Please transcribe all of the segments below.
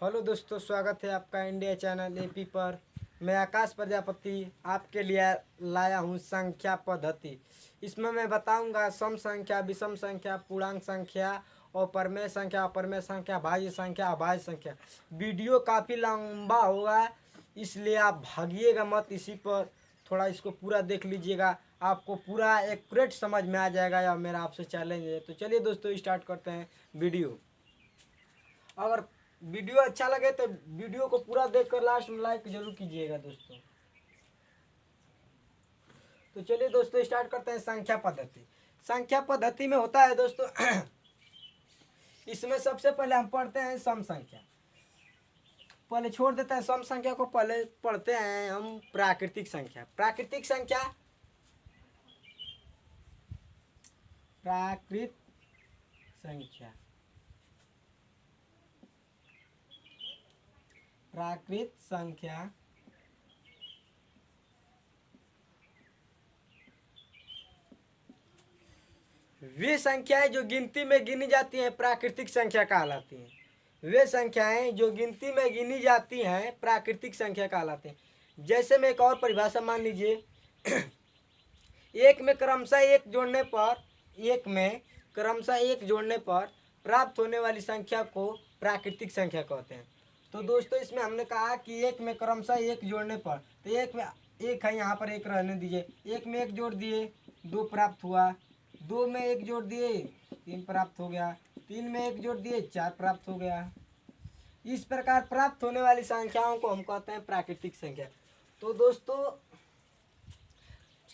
Hello दोस्तों, स्वागत है आपका इंडिया चैनल एपी पर। मैं आकाश प्रजापति आपके लिए लाया हूँ संख्या पद्धति। इसमें मैं बताऊंगा सम संख्या, विषम संख्या, पूर्णांक संख्या और परमेय संख्या, अपरमेय संख्या, भाज्य संख्या, अभाज्य संख्या। वीडियो काफ़ी लंबा होगा, इसलिए आप भागिएगा मत। इसी पर थोड़ा इसको पूरा देख लीजिएगा, आपको पूरा एक्यूरेट समझ में आ जाएगा। या मेरा आपसे चैलेंज है। तो चलिए दोस्तों, स्टार्ट करते हैं वीडियो। अगर वीडियो अच्छा लगे तो वीडियो को पूरा देखकर लास्ट में लाइक जरूर कीजिएगा दोस्तों। तो चलिए दोस्तों, स्टार्ट करते हैं संख्या पद्धति। संख्या पद्धति में होता है दोस्तों इसमें सबसे पहले हम पढ़ते हैं सम संख्या। पहले छोड़ देते हैं सम संख्या को, पहले पढ़ते हैं हम प्राकृतिक संख्या। प्राकृतिक संख्या, प्राकृत संख्या, प्राकृत संख्या वे संख्याएं जो गिनती में गिनी जाती हैं प्राकृतिक संख्या कहलाती हैं। वे संख्याएं जो गिनती में गिनी जाती हैं प्राकृतिक संख्या कहलाती हैं। जैसे में एक और परिभाषा मान लीजिए एक में क्रमशः एक जोड़ने पर प्राप्त होने वाली संख्या को प्राकृतिक संख्या कहते हैं। तो दोस्तों, इसमें हमने कहा कि एक में क्रमशः एक जोड़ने पर, तो एक में एक है, यहाँ पर एक रहने दीजिए। एक में एक जोड़ दिए, दो प्राप्त हुआ। दो में एक जोड़ दिए, तीन प्राप्त हो गया। तीन में एक जोड़ दिए, चार प्राप्त हो गया। इस प्रकार प्राप्त होने वाली संख्याओं को हम कहते हैं प्राकृतिक संख्या। तो दोस्तों,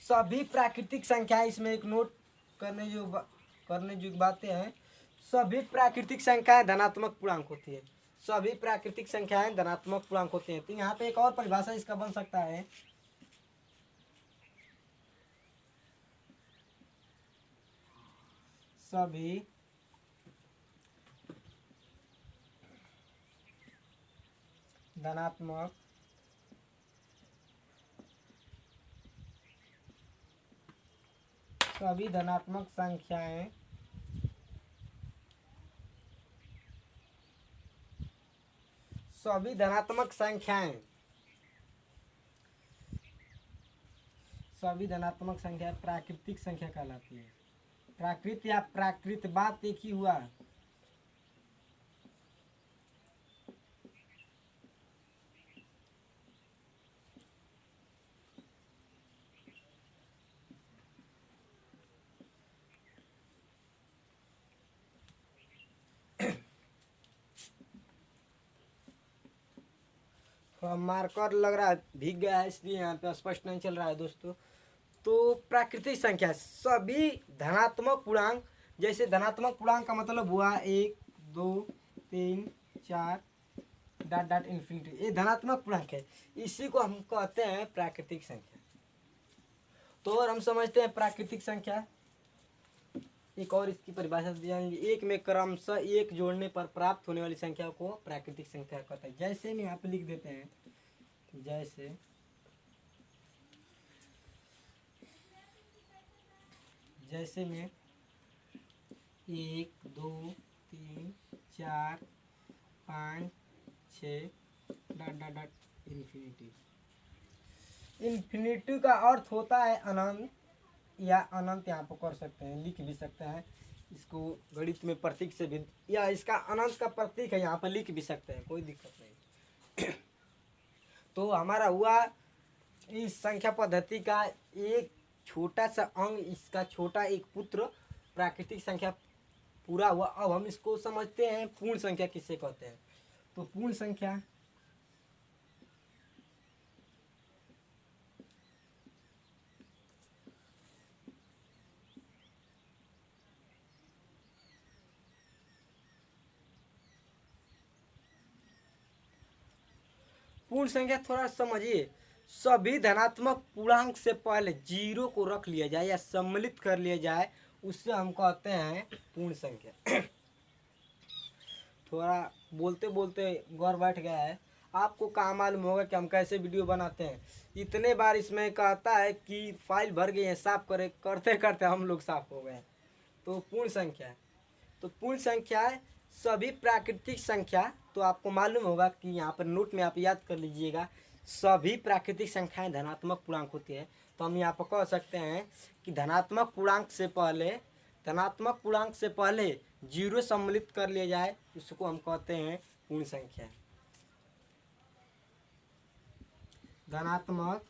सभी प्राकृतिक संख्याएं, इसमें एक नोट करने जो बातें हैं, सभी प्राकृतिक संख्याएं धनात्मक पूर्णांक होती है। सभी प्राकृतिक संख्याएं धनात्मक पूर्णांक होती हैं। तो यहाँ पे एक और परिभाषा इसका बन सकता है, सभी धनात्मक संख्याएं सभी धनात्मक संख्या प्राकृतिक संख्या कहलाती है। प्राकृत या प्राकृत बात एक ही हुआ। थोड़ा मार्कर लग रहा है, भीग गया है, इसलिए यहाँ पे स्पष्ट नहीं चल रहा है दोस्तों। तो प्राकृतिक संख्या सभी धनात्मक पूर्णांक, जैसे धनात्मक पूर्णांक का मतलब हुआ 1 2 3 4 डॉट डॉट इन्फिनिटी, ये धनात्मक पूर्णांक है। इसी को हम कहते हैं प्राकृतिक संख्या। तो और हम समझते हैं प्राकृतिक संख्या, एक और इसकी परिभाषा दी जाएगी, एक में क्रमशः एक जोड़ने पर प्राप्त होने वाली संख्या को प्राकृतिक संख्या कहता है। जैसे में यहाँ पे लिख देते हैं, जैसे में 1 2 3 4 5 6 dot dot dot infinity. Infinity का अर्थ होता है अनंत, या अनंत यहाँ पर कर सकते हैं, लिख भी सकते हैं इसको गणित में प्रतीक से भी, या इसका अनंत का प्रतीक है, यहाँ पर लिख भी सकते हैं, कोई दिक्कत नहीं। तो हमारा हुआ इस संख्या पद्धति का एक छोटा सा अंग, इसका छोटा एक पुत्र प्राकृतिक संख्या पूरा हुआ। अब हम इसको समझते हैं पूर्ण संख्या किसे कहते हैं। तो पूर्ण संख्या थोड़ा समझिए। सभी धनात्मक पूर्णांक से पहले जीरो को रख लिया जाए या सम्मिलित कर लिया जाए, उससे हम कहते हैं पूर्ण संख्या। थोड़ा बोलते बोलते गौर बैठ गया है। आपको कहाँ मालूम होगा कि हम कैसे वीडियो बनाते हैं। इतने बार इसमें कहता है कि फाइल भर गई है, साफ करे, करते करते हम लोग साफ हो गए। तो पूर्ण संख्या, तो पूर्ण संख्या सभी प्राकृतिक संख्या, दोस्तों आपको मालूम होगा कि यहाँ पर नोट में आप याद कर लीजिएगा, सभी प्राकृतिक संख्याएं धनात्मक पूर्णांक होती है। तो हम यहाँ पर कह सकते हैं कि धनात्मक पूर्णांक से पहले जीरो सम्मिलित कर लिया जाए, उसको हम कहते हैं पूर्ण संख्या। धनात्मक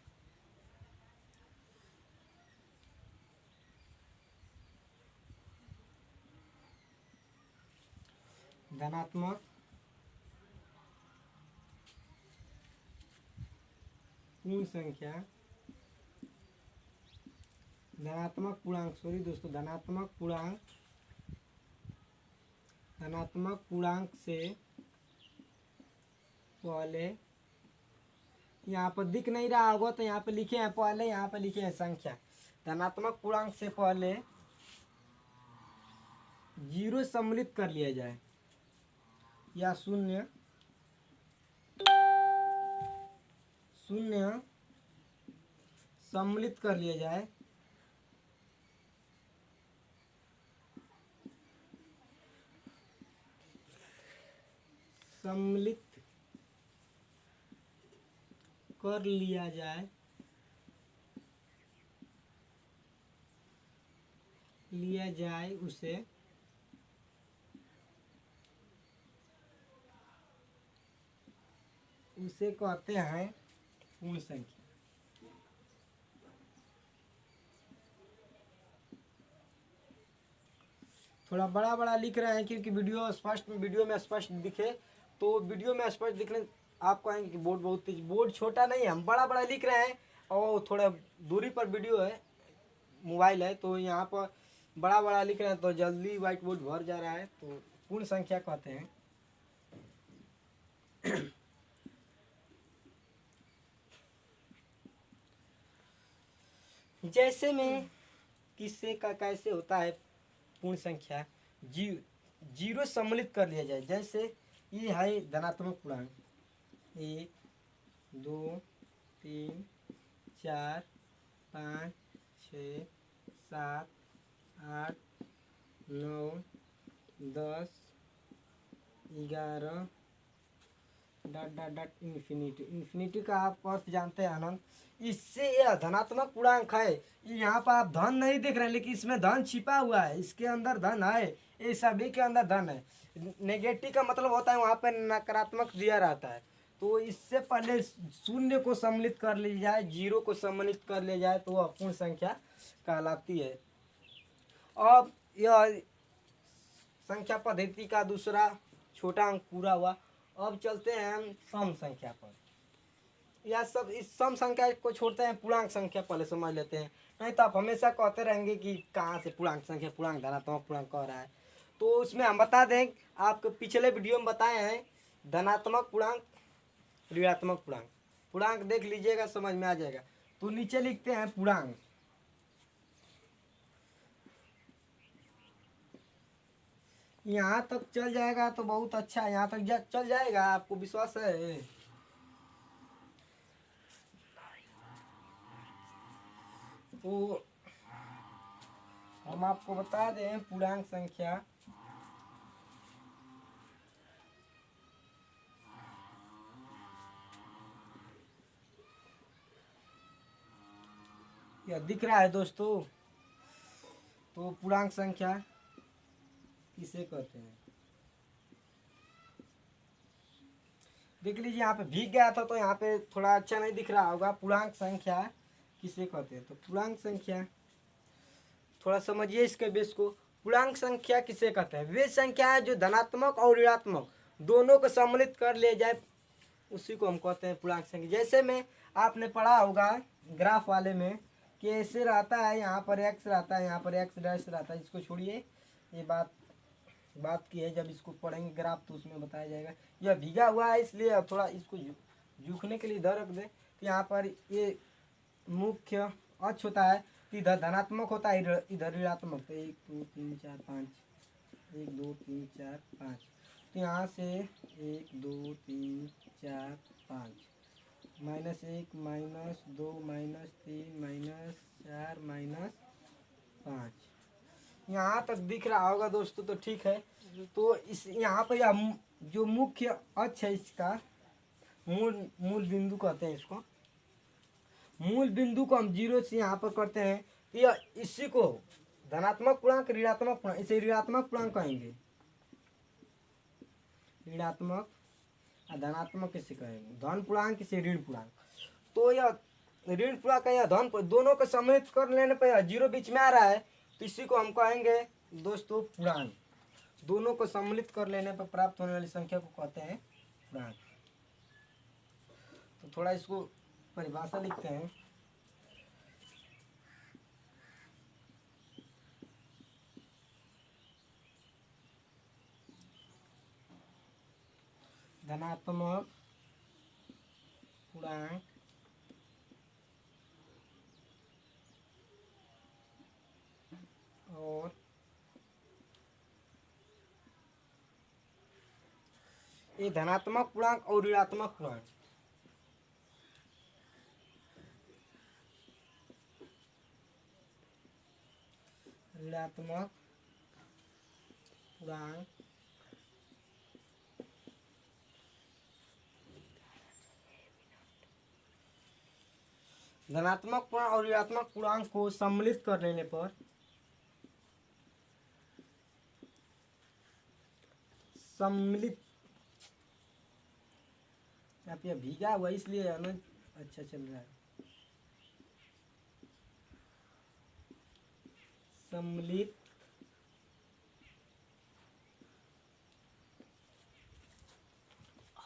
पूर्ण संख्या, धनात्मक पूर्णांक से पहले, यहाँ पर दिख नहीं रहा होगा तो यहाँ पे लिखे हैं पहले, यहाँ पे लिखे हैं संख्या। धनात्मक पूर्णांक से पहले जीरो सम्मिलित कर लिया जाए या शून्य सम्मिलित कर लिया जाए, उसे कहते हैं पूर्ण संख्या। थोड़ा बड़ा बड़ा लिख रहे हैं क्योंकि वीडियो में स्पष्ट दिखे। तो वीडियो में स्पष्ट दिखने आप कहेंगे कि बोर्ड बहुत तेज, बोर्ड छोटा नहीं है, हम बड़ा बड़ा लिख रहे हैं और थोड़ा दूरी पर वीडियो है, मोबाइल है, तो यहाँ पर बड़ा बड़ा लिख रहे हैं तो जल्दी व्हाइट बोर्ड भर जा रहा है। तो पूर्ण संख्या कहते हैं। जैसे में किससे का कैसे होता है पूर्ण संख्या, जीरो सम्मिलित कर लिया जाए। जैसे ये है धनात्मक पूर्णांक 1 2 3 4 5 6 7 8 9 10 11 डॉट डॉट डॉट इन्फिनिटी का आप अर्थ जानते हैं आनंद। इससे यह धनात्मक पूर्णांक है। यहाँ पर आप धन नहीं देख रहे हैं लेकिन इसमें धन छिपा हुआ है, इसके अंदर धन है, ये सभी के अंदर धन है। नेगेटिव का मतलब होता है वहाँ पर नकारात्मक दिया रहता है। तो इससे पहले शून्य को सम्मिलित कर लिया जाए, जीरो को सम्मिलित कर लिया जाए तो वह पूर्ण संख्या कहलाती है। अब यह संख्या पद्धति का दूसरा छोटा अंक पूरा हुआ। अब चलते हैं हम सम संख्या पर। या सब इस सम संख्या को छोड़ते हैं, पूर्णांक संख्या पहले समझ लेते हैं, नहीं तो आप हमेशा कहते रहेंगे कि कहाँ से पूर्णांक संख्या, पूर्णांक धनात्मक पूर्णांक कह रहा है। तो उसमें हम बता दें, आपको पिछले वीडियो में बताए हैं धनात्मक पूर्णांक, ऋणात्मक पूर्णांक। पूर्णांक देख लीजिएगा, समझ में आ जाएगा। तो नीचे लिखते हैं पूर्णांक। यहाँ तक चल जाएगा तो बहुत अच्छा है, यहाँ तक चल जाएगा, आपको विश्वास है? तो हम आपको बता दें पूर्णांक संख्या यह दिख रहा है दोस्तों। तो पूर्णांक संख्या किसे कहते हैं देख लीजिए, यहाँ पे भीग गया था तो यहाँ पे थोड़ा अच्छा नहीं दिख रहा होगा। पूर्णांक संख्या किसे कहते हैं? तो पूर्णांक संख्या थोड़ा समझिए इसके बेस को। पूर्णांक संख्या किसे कहते हैं? वे संख्या है जो धनात्मक और ऋणात्मक दोनों को सम्मिलित कर ले जाए, उसी को हम कहते हैं पूर्णांक संख्या। जैसे में आपने पढ़ा होगा ग्राफ वाले में कि ऐसे रहता है, यहाँ पर एक्स रहता है, यहाँ पर एक्स डैश रहता है। इसको छोड़िए, ये बात की है, जब इसको पढ़ेंगे ग्राफ तो उसमें बताया जाएगा। यह भीगा हुआ है इसलिए थोड़ा इसको झुकने के लिए इधर रख दे। तो यहाँ पर ये मुख्य अक्ष होता है, इधर धनात्मक होता है, इधर ऋणात्मक। तो 1 2 3 4 5, 1 2 3 4 5। तो यहाँ से 1 2 3 4 5, -1 -2 -3 -4 -5। यहाँ तक दिख रहा होगा दोस्तों, तो ठीक है। तो इस यहाँ पर यह जो मुख्य अक्ष है इसका, मूल मूल बिंदु कहते हैं इसको। मूल बिंदु को हम जीरो से यहाँ पर करते हैं, तो यह इसी को धनात्मक पूर्णांक ऋणात्मक पूर्णांक, इसे ऋणात्मक पूर्णांक कहेंगे। ऋणात्मक धनात्मक किसे कहेंगे, धन पूर्णांक किसे ऋण पूर्णांक। तो यह ऋण पूर्णांक या धन दोनों को सम्मिलित कर लेने पर यह जीरो बीच में आ रहा है, तो इसी को हम कहेंगे दोस्तों पूर्णांक। दोनों को सम्मिलित कर लेने पर प्राप्त होने वाली संख्या को कहते हैं पूर्णांक। तो थोड़ा इसको परिभाषा लिखते हैं। धनात्मक पूर्णांक और ये धनात्मक पूर्णांक और ऋणात्मक पूर्णांक, ऋणात्मक पूर्णांक धनात्मक पूर्णांक और ऋणात्मक पूर्णांक को सम्मिलित कर लेने पर सम्मिलित, आप यह भीगा हुआ इसलिए अच्छा चल रहा है। सम्मिलित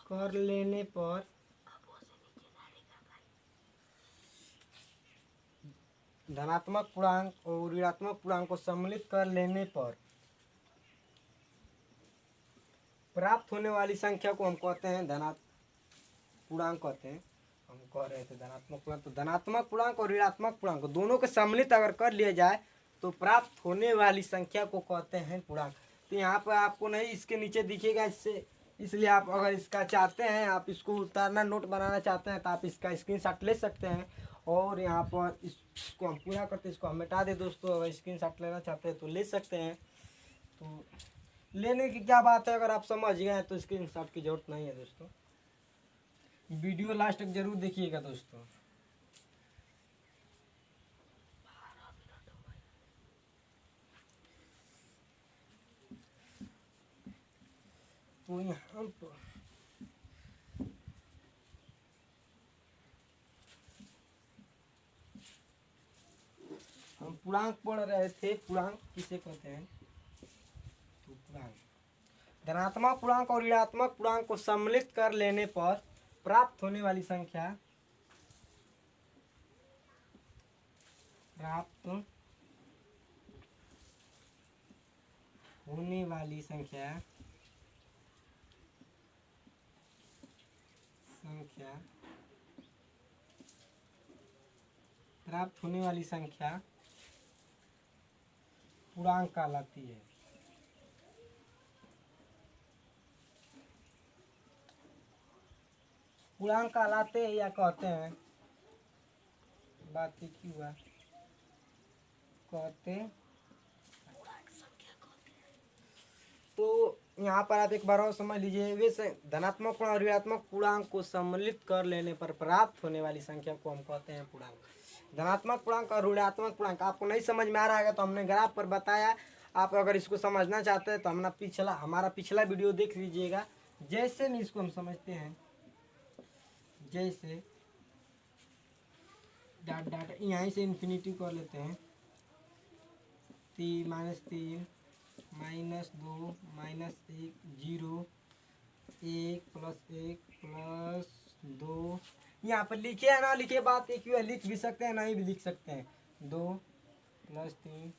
कर लेने पर धनात्मक पूर्णांक और ऋणात्मक पूर्णांक को सम्मिलित कर लेने पर प्राप्त होने वाली संख्या को हम कहते हैं धनात्मक पूर्णांक कहते हैं। हम कह रहे थे धनात्मक पूर्णांक, तो धनात्मक पूर्णांक और ऋणात्मक पूर्णांक दोनों को सम्मिलित अगर कर लिया जाए तो प्राप्त होने वाली संख्या को कहते हैं पूर्णांक। तो यहाँ पर आपको नहीं इसके नीचे दिखेगा, इससे इसलिए आप अगर इसका चाहते हैं, आप इसको उतारना नोट बनाना चाहते हैं तो आप इसका स्क्रीनशॉट ले सकते हैं। और यहाँ पर इसको हम पूरा करते हैं, इसको हम मिटा दें दोस्तों। अगर स्क्रीनशॉट लेना चाहते हैं तो ले सकते हैं। तो लेने की क्या बात है, अगर आप समझ गए हैं तो स्क्रीनशॉट की जरूरत नहीं है दोस्तों। वीडियो लास्ट तक जरूर देखिएगा दोस्तों। तो यहाँ पर हम पूर्णांक पढ़ रहे थे। पूर्णांक किसे कहते हैं, तो पूर्णांक धनात्मक पूर्णांक और ऋणात्मक पूर्णांक को सम्मिलित कर लेने पर प्राप्त होने वाली संख्या, प्राप्त होने वाली संख्या प्राप्त होने वाली संख्या पूर्णांक कहलाती है। पूर्णांक कहलाते हैं या कहते हैं, बात ही क्यों हुआ, कहते। तो यहाँ पर आप एक बार और समझ लीजिए, वैसे धनात्मक पूर्णांक और ऋणात्मक पूर्णांक को सम्मिलित कर लेने पर प्राप्त होने वाली संख्या को हम कहते हैं पूर्णांक। धनात्मक पूर्णांक और ऋणात्मक पूर्णांक आपको नहीं समझ में आ रहा है तो हमने ग्राफ पर बताया। आप अगर इसको समझना चाहते हैं तो हमारा पिछला वीडियो देख लीजिएगा। जैसे नहीं इसको हम समझते हैं, जैसे डाट यहीं से इन्फिनिटी कर लेते हैं, 3 -3 -2 -1 0 1 + 1 + 2। यहाँ पर लिखे या ना लिखे बात एक ही है, लिख भी सकते हैं नहीं भी लिख सकते हैं। 2 + 3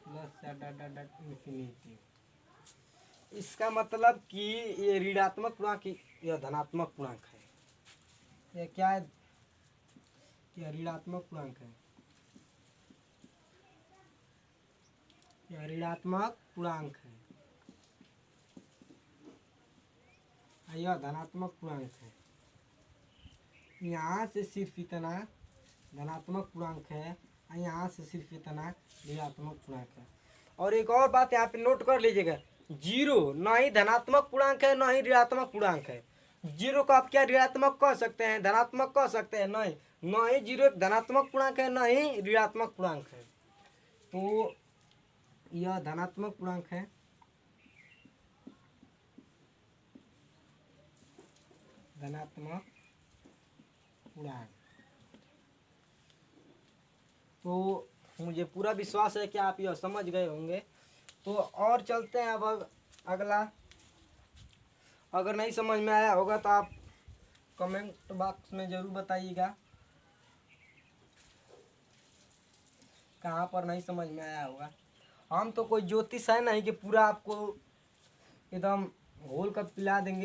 + डॉट इन्फिनिटी। इसका मतलब कि ये ऋणात्मक पूर्णांक, यह धनात्मक पूर्णांक है। यह क्या है, यह ऋणात्मक पूर्णांक है, यह ऋणात्मक पूर्णांक है, यह धनात्मक पूर्णांक है। यहाँ से सिर्फ इतना धनात्मक पूर्णांक है, यहाँ से सिर्फ इतना ऋणात्मक पूर्णांक है। और एक और बात यहाँ पे नोट कर लीजिएगा, जीरो ना ही धनात्मक पूर्णांक है ना ही ऋणात्मक पूर्णांक है। जीरो को आप क्या ऋणात्मक कह सकते हैं, धनात्मक कह सकते हैं? नहीं, ना ही जीरो एक धनात्मक पूर्णांक है ना ही ऋणात्मक पूर्णांक है। तो यह धनात्मक पूर्णांक है, धनात्मक पूर्णांक। तो मुझे पूरा विश्वास है कि आप यह समझ गए होंगे। तो और चलते हैं अब अगला। अगर नहीं समझ में आया होगा तो आप कमेंट बॉक्स में ज़रूर बताइएगा कहाँ पर नहीं समझ में आया होगा। हम तो कोई ज्योतिष है नहीं कि पूरा आपको एकदम घोल कर पिला देंगे।